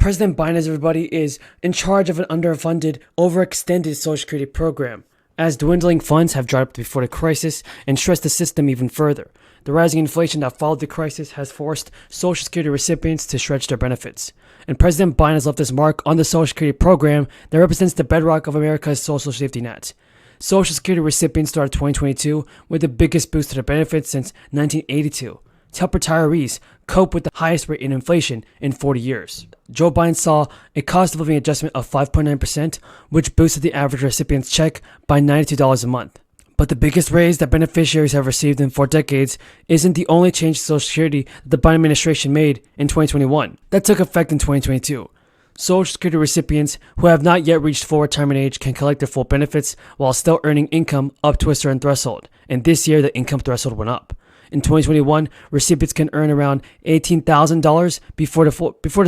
President Biden, as everybody, is in charge of an underfunded, overextended Social Security program, as dwindling funds have dried up before the crisis and stressed the system even further. The rising inflation that followed the crisis has forced Social Security recipients to stretch their benefits. And President Biden has left his mark on the Social Security program that represents the bedrock of America's social safety net. Social Security recipients started 2022 with the biggest boost to their benefits since 1982 to help retirees cope with the highest rate in inflation in 40 years. Joe Biden saw a cost of living adjustment of 5.9%, which boosted the average recipient's check by $92 a month. But the biggest raise that beneficiaries have received in 4 decades isn't the only change to Social Security that the Biden administration made in 2021. That took effect in 2022. Social Security recipients who have not yet reached full retirement age can collect their full benefits while still earning income up to a certain threshold, and this year the income threshold went up. In 2021, recipients can earn around $18,000 before the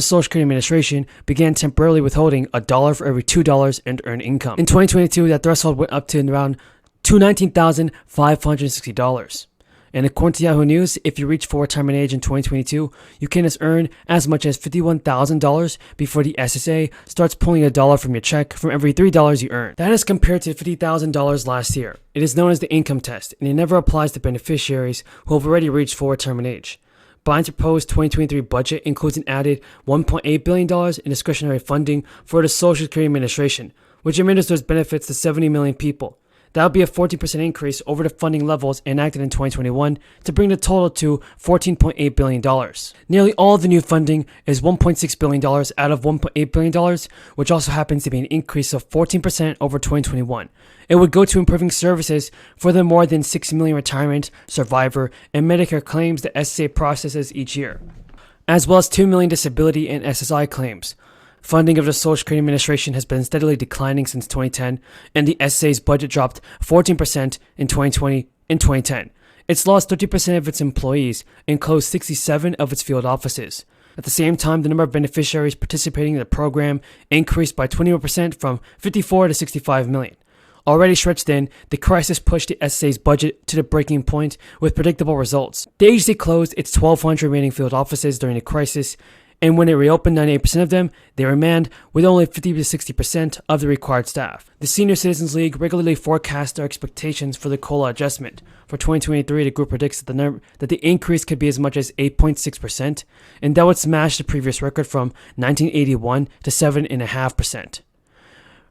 Social Security Administration began temporarily withholding $1 for every $2 in earned income. In 2022, that threshold went up to around $219,560. And according to Yahoo News, if you reach full retirement age in 2022, you can earn as much as $51,000 before the SSA starts pulling $1 from your check from every $3 you earn. That is compared to $50,000 last year. It is known as the income test, and it never applies to beneficiaries who have already reached full retirement age. Biden's proposed 2023 budget includes an added $1.8 billion in discretionary funding for the Social Security Administration, which administers benefits to 70 million people. That would be a 14% increase over the funding levels enacted in 2021 to bring the total to $14.8 billion. Nearly all of the new funding is $1.6 billion out of $1.8 billion, which also happens to be an increase of 14% over 2021. It would go to improving services for the more than 6 million retirement, survivor, and Medicare claims the SSA processes each year, as well as 2 million disability and SSI claims. Funding of the Social Security Administration has been steadily declining since 2010, and the SSA's budget dropped 14% in 2020 and 2010. It's lost 30% of its employees and closed 67 of its field offices. At the same time, the number of beneficiaries participating in the program increased by 21% from 54 to 65 million. Already stretched thin, the crisis pushed the SSA's budget to the breaking point with predictable results. The agency closed its 1,200 remaining field offices during the crisis, and when it reopened 98% of them, they remained with only 50 to 60% of the required staff. The Senior Citizens League regularly forecasts their expectations for the COLA adjustment. For 2023, the group predicts that the increase could be as much as 8.6%, and that would smash the previous record from 1981 to 7.5%.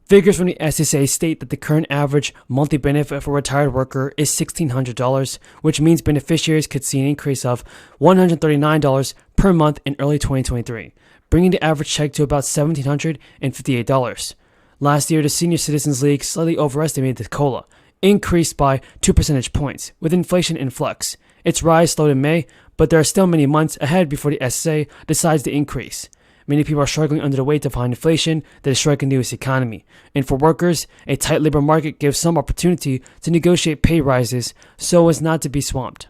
Figures from the SSA state that the current average monthly benefit for a retired worker is $1,600, which means beneficiaries could see an increase of $139 per month in early 2023, bringing the average check to about $1,758. Last year, the Senior Citizens League slightly overestimated the COLA, increased by 2 percentage points, with inflation in flux. Its rise slowed in May, but there are still many months ahead before the SSA decides to increase. Many people are struggling under the weight of high inflation that is striking the U.S. economy. And for workers, a tight labor market gives some opportunity to negotiate pay rises so as not to be swamped.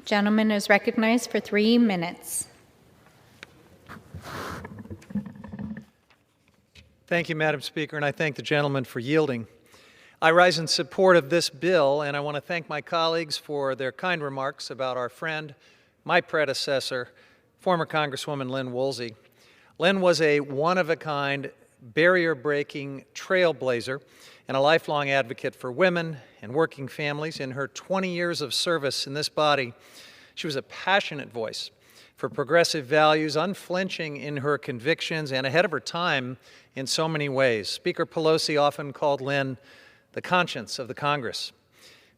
Gentleman is recognized for 3 minutes. Thank you, Madam Speaker, and I thank the gentleman for yielding. I rise in support of this bill, and I want to thank my colleagues for their kind remarks about our friend, my predecessor, former Congresswoman Lynn Woolsey. Lynn was a one-of-a-kind, barrier-breaking trailblazer and a lifelong advocate for women and working families. In her 20 years of service in this body, she was a passionate voice for progressive values, unflinching in her convictions, and ahead of her time in so many ways. Speaker Pelosi often called Lynn the conscience of the Congress.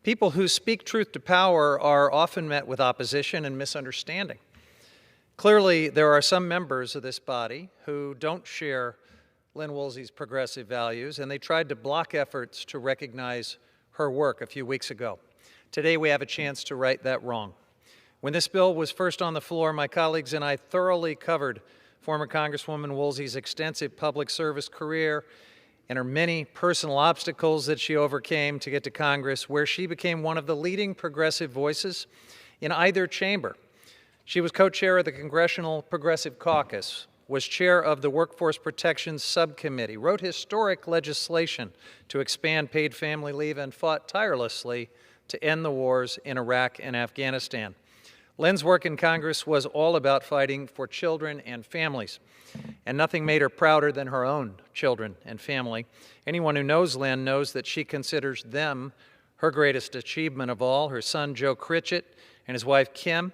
People who speak truth to power are often met with opposition and misunderstanding. Clearly, there are some members of this body who don't share Lynn Woolsey's progressive values, and they tried to block efforts to recognize her work a few weeks ago. Today, we have a chance to right that wrong. When this bill was first on the floor, my colleagues and I thoroughly covered former Congresswoman Woolsey's extensive public service career and her many personal obstacles that she overcame to get to Congress, where she became one of the leading progressive voices in either chamber. She was co-chair of the Congressional Progressive Caucus, was chair of the Workforce Protection Subcommittee, wrote historic legislation to expand paid family leave, and fought tirelessly to end the wars in Iraq and Afghanistan. Lynn's work in Congress was all about fighting for children and families, and nothing made her prouder than her own children and family. Anyone who knows Lynn knows that she considers them her greatest achievement of all: her son Joe Critchett and his wife Kim,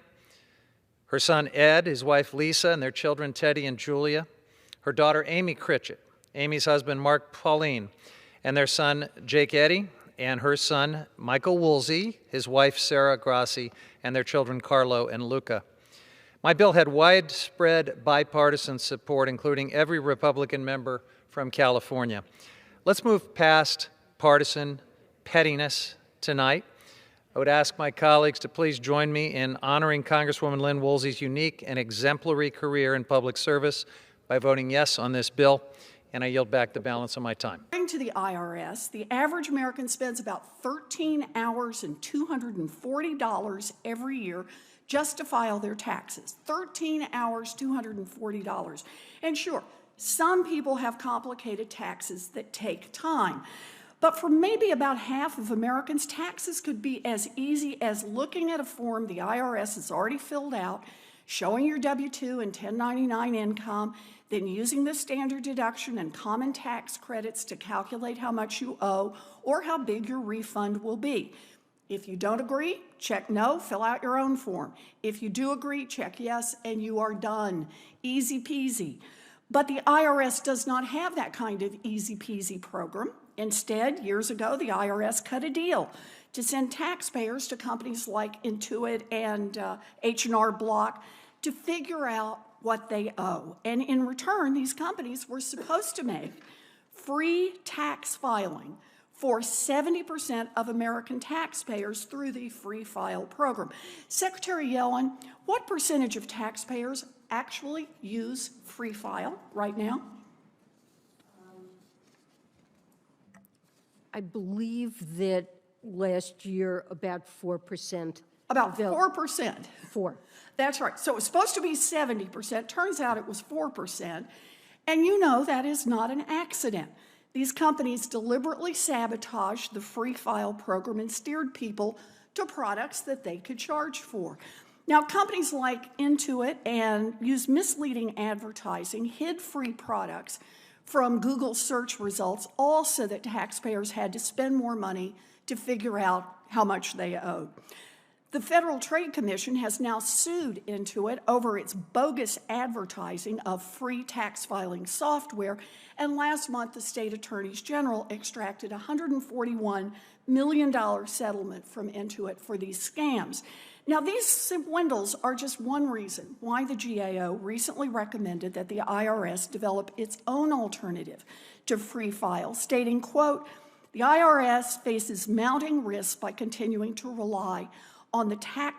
her son Ed, his wife Lisa, and their children Teddy and Julia, her daughter Amy Critchett, Amy's husband Mark Pauline, and their son Jake Eddy, and her son Michael Woolsey, his wife Sarah Grassi, and their children Carlo and Luca. My bill had widespread bipartisan support, including every Republican member from California. Let's move past partisan pettiness tonight. I would ask my colleagues to please join me in honoring Congresswoman Lynn Woolsey's unique and exemplary career in public service by voting yes on this bill, and I yield back the balance of my time. According to the IRS, the average American spends about 13 hours and $240 every year just to file their taxes. 13 hours, $240. And sure, some people have complicated taxes that take time. But for maybe about half of Americans, taxes could be as easy as looking at a form the IRS has already filled out, showing your W-2 and 1099 income, then using the standard deduction and common tax credits to calculate how much you owe or how big your refund will be. If you don't agree, check no, fill out your own form. If you do agree, check yes, and you are done. Easy peasy. But the IRS does not have that kind of easy peasy program. Instead, years ago, the IRS cut a deal to send taxpayers to companies like Intuit and H&R Block to figure out what they owe. And in return, these companies were supposed to make free tax filing for 70% of American taxpayers through the Free File program. Secretary Yellen, what percentage of taxpayers actually use Free File right now? I believe that last year about 4%. About 4%. 4. That's right. So it was supposed to be 70%. Turns out it was 4%. And you know that is not an accident. These companies deliberately sabotaged the Free File program and steered people to products that they could charge for. Now, companies like Intuit and use misleading advertising, hid free products from Google search results, all so that taxpayers had to spend more money to figure out how much they owed. The Federal Trade Commission has now sued Intuit over its bogus advertising of free tax filing software, and last month the state attorneys general extracted a $141 million settlement from Intuit for these scams. Now, these swindles are just one reason why the GAO recently recommended that the IRS develop its own alternative to Free File, stating, quote, "The IRS faces mounting risks by continuing to rely on the tax